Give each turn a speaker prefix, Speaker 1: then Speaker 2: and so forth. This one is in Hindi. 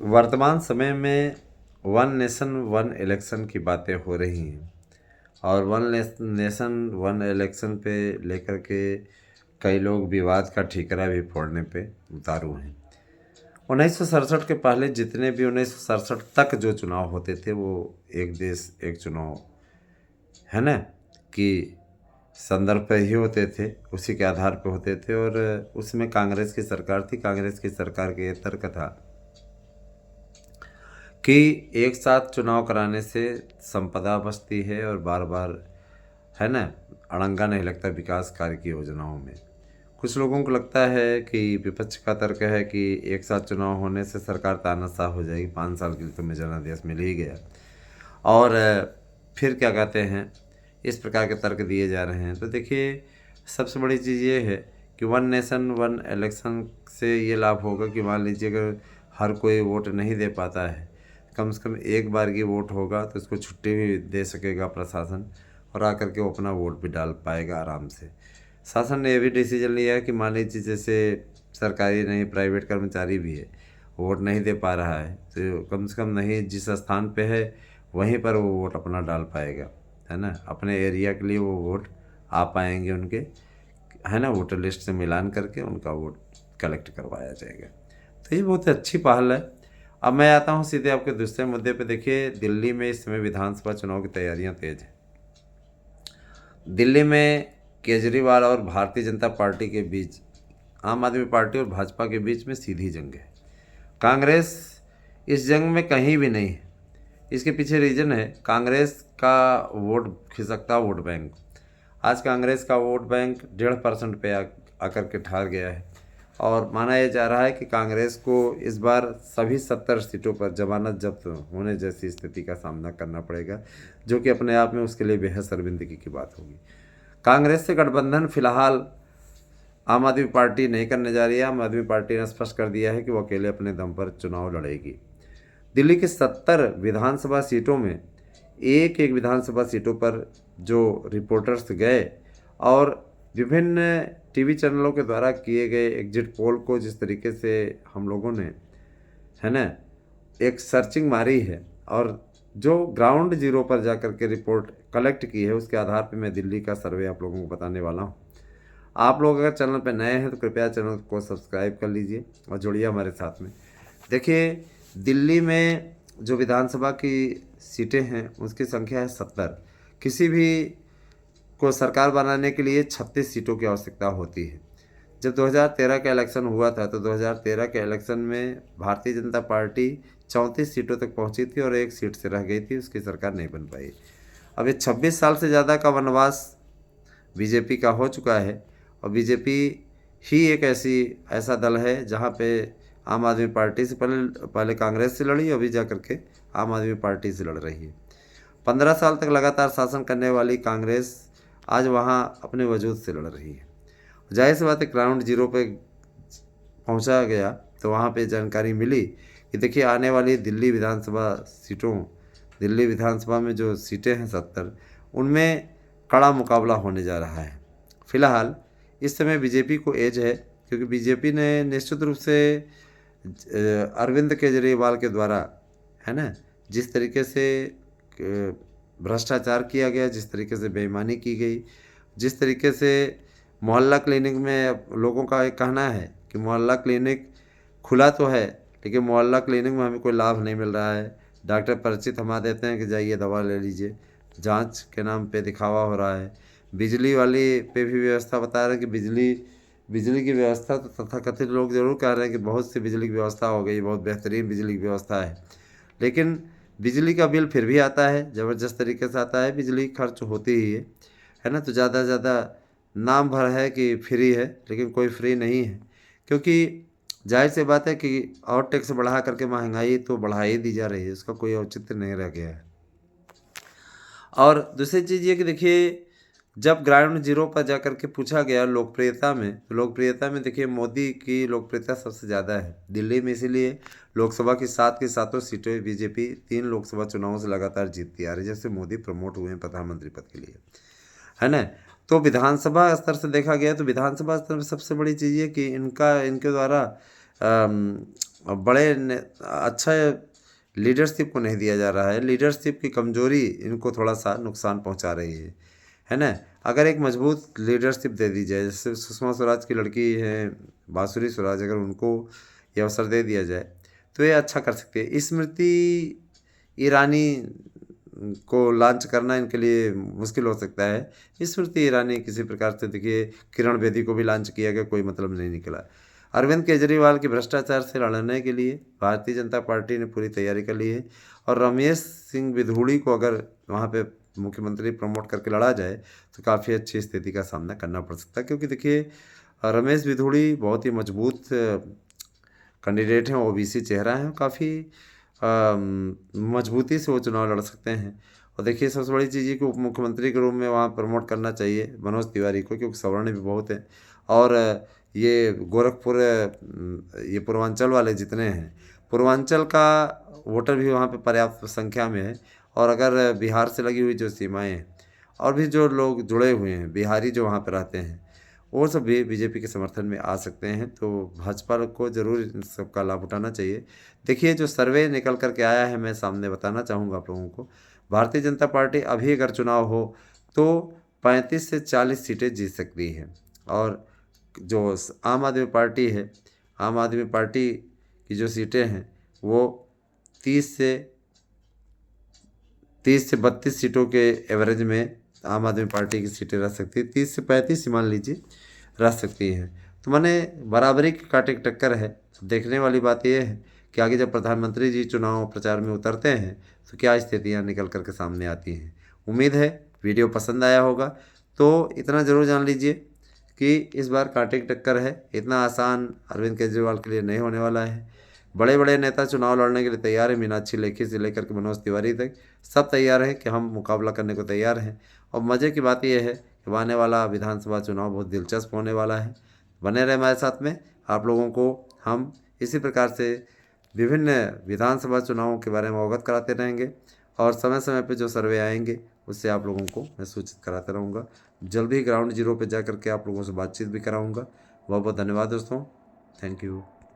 Speaker 1: वर्तमान समय में वन नेशन वन इलेक्शन की बातें हो रही हैं और वन नेशन वन इलेक्शन पे लेकर के कई लोग विवाद का ठीकरा भी फोड़ने पे उतारू हैं। 1967 के पहले जितने भी 1967 तक जो चुनाव होते थे वो एक देश एक चुनाव, है ना, कि संदर्भ पे ही होते थे, उसी के आधार पे होते थे। और उसमें कांग्रेस की सरकार थी। कांग्रेस की सरकार के ये तर्क था कि एक साथ चुनाव कराने से संपदा बचती है और बार बार, है ना, अड़ंगा नहीं लगता विकास कार्य की योजनाओं में। कुछ लोगों को लगता है कि विपक्ष का तर्क है कि एक साथ चुनाव होने से सरकार तानाशाह हो जाएगी, 5 साल के लिए तुम्हें जनादेश मिल ही गया। और फिर क्या कहते हैं, इस प्रकार के तर्क दिए जा रहे हैं। तो देखिए, सबसे बड़ी चीज़ ये है कि वन नेशन वन इलेक्शन से ये लाभ होगा कि मान लीजिए अगर हर कोई वोट नहीं दे पाता है, कम से कम एक बार की वोट होगा तो उसको छुट्टी भी दे सकेगा प्रशासन और आकर के वो अपना वोट भी डाल पाएगा आराम से। शासन ने यह भी डिसीजन लिया है कि मान लीजिए जैसे सरकारी नहीं, प्राइवेट कर्मचारी भी है, वोट नहीं दे पा रहा है, तो कम से कम नहीं जिस स्थान पे है वहीं पर वो वोट अपना डाल पाएगा, है ना। अपने एरिया के लिए वो वोट आ पाएंगे उनके, है ना, वोटर लिस्ट से मिलान करके उनका वोट कलेक्ट करवाया जाएगा। तो ये बहुत अच्छी पहल है। अब मैं आता हूँ सीधे आपके दूसरे मुद्दे पे। देखिए, दिल्ली में इस समय विधानसभा चुनाव की तैयारियां तेज हैं। दिल्ली में केजरीवाल और भारतीय जनता पार्टी के बीच, आम आदमी पार्टी और भाजपा के बीच में सीधी जंग है। कांग्रेस इस जंग में कहीं भी नहीं है। इसके पीछे रीज़न है कांग्रेस का वोट, खिसकता वोट बैंक। आज कांग्रेस का वोट बैंक 1.5% पे आकर के ठहर गया है और माना यह जा रहा है कि कांग्रेस को इस बार सभी 70 सीटों पर जमानत जब्त होने जैसी स्थिति का सामना करना पड़ेगा, जो कि अपने आप में उसके लिए बेहद शर्मिंदगी की बात होगी। कांग्रेस से गठबंधन फिलहाल आम आदमी पार्टी नहीं करने जा रही है। आम आदमी पार्टी ने स्पष्ट कर दिया है कि वो अकेले अपने दम पर चुनाव लड़ेगी। दिल्ली की 70 विधानसभा सीटों में एक एक विधानसभा सीटों पर जो रिपोर्टर्स गए और विभिन्न टीवी चैनलों के द्वारा किए गए एग्जिट पोल को जिस तरीके से हम लोगों ने, है ना, एक सर्चिंग मारी है और जो ग्राउंड जीरो पर जाकर के रिपोर्ट कलेक्ट की है, उसके आधार पर मैं दिल्ली का सर्वे आप लोगों को बताने वाला हूँ। आप लोग अगर चैनल पर नए हैं तो कृपया चैनल को सब्सक्राइब कर लीजिए और जुड़िए हमारे साथ में। देखिए, दिल्ली में जो विधानसभा की सीटें हैं उसकी संख्या है 70। किसी भी को सरकार बनाने के लिए 36 सीटों की आवश्यकता होती है। जब 2013 का इलेक्शन हुआ था तो 2013 के इलेक्शन में भारतीय जनता पार्टी 34 सीटों तक पहुंची थी और एक सीट से रह गई थी, उसकी सरकार नहीं बन पाई। अब ये 26 साल से ज़्यादा का वनवास बीजेपी का हो चुका है और बीजेपी ही एक ऐसा दल है जहाँ पे आम आदमी पार्टी से पहले पहले कांग्रेस से लड़ी, अभी जा करके आम आदमी पार्टी से लड़ रही है। 15 साल तक लगातार शासन करने वाली कांग्रेस आज वहाँ अपने वजूद से लड़ रही है। जाहिर सी बात है, ग्राउंड जीरो पे पहुँचा गया तो वहाँ पे जानकारी मिली कि देखिए आने वाली दिल्ली विधानसभा सीटों, दिल्ली विधानसभा में जो सीटें हैं 70, उनमें कड़ा मुकाबला होने जा रहा है। फिलहाल इस समय बीजेपी को एज है क्योंकि बीजेपी ने निश्चित रूप से अरविंद केजरीवाल के द्वारा, है ना, जिस तरीके से भ्रष्टाचार किया गया, जिस तरीके से बेईमानी की गई, जिस तरीके से मोहल्ला क्लिनिक में लोगों का एक कहना है कि मोहल्ला क्लिनिक खुला तो है लेकिन मोहल्ला क्लिनिक में हमें कोई लाभ नहीं मिल रहा है। डॉक्टर पर्ची थमा देते हैं कि जाइए दवा ले लीजिए, जांच के नाम पे दिखावा हो रहा है। बिजली वाली पे भी व्यवस्था बता रहे हैं कि बिजली की व्यवस्था तो तथाकथित लोग ज़रूर कह रहे हैं कि बहुत सी बिजली की व्यवस्था हो गई, बहुत बेहतरीन बिजली की व्यवस्था है, लेकिन बिजली का बिल फिर भी आता है, ज़बरदस्त तरीके से आता है। बिजली खर्च होती ही है ना। तो ज़्यादा से ज़्यादा नाम भर है कि फ्री है, लेकिन कोई फ्री नहीं है, क्योंकि जाहिर सी बात है कि और टैक्स बढ़ा करके महंगाई तो बढ़ा ही दी जा रही है, उसका कोई औचित्य नहीं रह गया है। और दूसरी चीज़ ये कि देखिए, जब ग्राउंड जीरो पर जाकर के पूछा गया लोकप्रियता में, तो लोकप्रियता में देखिए मोदी की लोकप्रियता सबसे ज़्यादा है दिल्ली में। इसीलिए लोकसभा की 7 की 7 सीटें बीजेपी 3 लोकसभा चुनावों से लगातार जीतती आ रही है, जैसे मोदी प्रमोट हुए हैं प्रधानमंत्री पद के लिए, है ना। तो विधानसभा स्तर से देखा गया तो विधानसभा स्तर में सबसे बड़ी चीज़ ये कि इनके द्वारा अच्छा लीडरशिप को नहीं दिया जा रहा है। लीडरशिप की कमजोरी इनको थोड़ा सा नुकसान पहुंचा रही है ना। अगर एक मजबूत लीडरशिप दे दी जाए, जैसे सुषमा स्वराज की लड़की है बांसुरी स्वराज, अगर उनको ये अवसर दे दिया जाए तो ये अच्छा कर सकती है। स्मृति ईरानी को लॉन्च करना इनके लिए मुश्किल हो सकता है। स्मृति ईरानी किसी प्रकार से, देखिए किरण बेदी को भी लॉन्च किया गया, कोई मतलब नहीं निकला। अरविंद केजरीवाल की भ्रष्टाचार से लड़ने के लिए भारतीय जनता पार्टी ने पूरी तैयारी कर ली है, और रमेश सिंह बिधूड़ी को अगर वहाँ पे मुख्यमंत्री प्रमोट करके लड़ा जाए तो काफ़ी अच्छी स्थिति का सामना करना पड़ सकता है। क्योंकि देखिए रमेश बिधूड़ी बहुत ही मजबूत कैंडिडेट हैं, ओबीसी चेहरा हैं, काफ़ी मजबूती से वो चुनाव लड़ सकते हैं। और देखिए सबसे बड़ी चीज़ ये कि उप मुख्यमंत्री के रूप में वहाँ प्रमोट करना चाहिए मनोज तिवारी को, क्योंकि सवर्ण भी बहुत हैं। और ये गोरखपुर ये पूर्वांचल वाले जितने हैं, पूर्वांचल का वोटर भी वहाँ पे पर्याप्त संख्या में है। और अगर बिहार से लगी हुई जो सीमाएँ हैं और भी जो लोग जुड़े हुए हैं बिहारी जो वहाँ पे रहते हैं, वो सब भी बीजेपी के समर्थन में आ सकते हैं। तो भाजपा को ज़रूर इन सबका लाभ उठाना चाहिए। देखिए जो सर्वे निकल कर के आया है, मैं सामने बताना चाहूँगा आप लोगों को। भारतीय जनता पार्टी अभी अगर चुनाव हो तो 35 से 40 सीटें जीत सकती है। और जो आम आदमी पार्टी है, आम आदमी पार्टी की जो सीटें हैं वो 30 से 32 सीटों के एवरेज में आम आदमी पार्टी की सीटें रह सकती है। 30 से 35 ही मान लीजिए रह सकती हैं। तो माने बराबरी की कांटे की टक्कर है। देखने वाली बात यह है कि आगे जब प्रधानमंत्री जी चुनाव प्रचार में उतरते हैं तो क्या स्थितियां निकल कर के सामने आती हैं। उम्मीद है वीडियो पसंद आया होगा। तो इतना ज़रूर जान लीजिए कि इस बार कांटे की टक्कर है। इतना आसान अरविंद केजरीवाल के लिए नहीं होने वाला है। बड़े बड़े नेता चुनाव लड़ने के लिए तैयार हैं, मीनाक्षी लेखी से लेकर के मनोज तिवारी तक सब तैयार हैं कि हम मुकाबला करने को तैयार हैं। और मज़े की बात यह है कि आने वाला विधानसभा चुनाव बहुत दिलचस्प होने वाला है। बने रहे हमारे साथ में। आप लोगों को हम इसी प्रकार से विभिन्न विधानसभा चुनावों के बारे में अवगत कराते रहेंगे, और समय समय पे जो सर्वे आएंगे उससे आप लोगों को मैं सूचित कराता रहूँगा। जल्द ही ग्राउंड जीरो पे जा करके आप लोगों से बातचीत भी कराऊँगा। बहुत बहुत धन्यवाद दोस्तों। Thank you.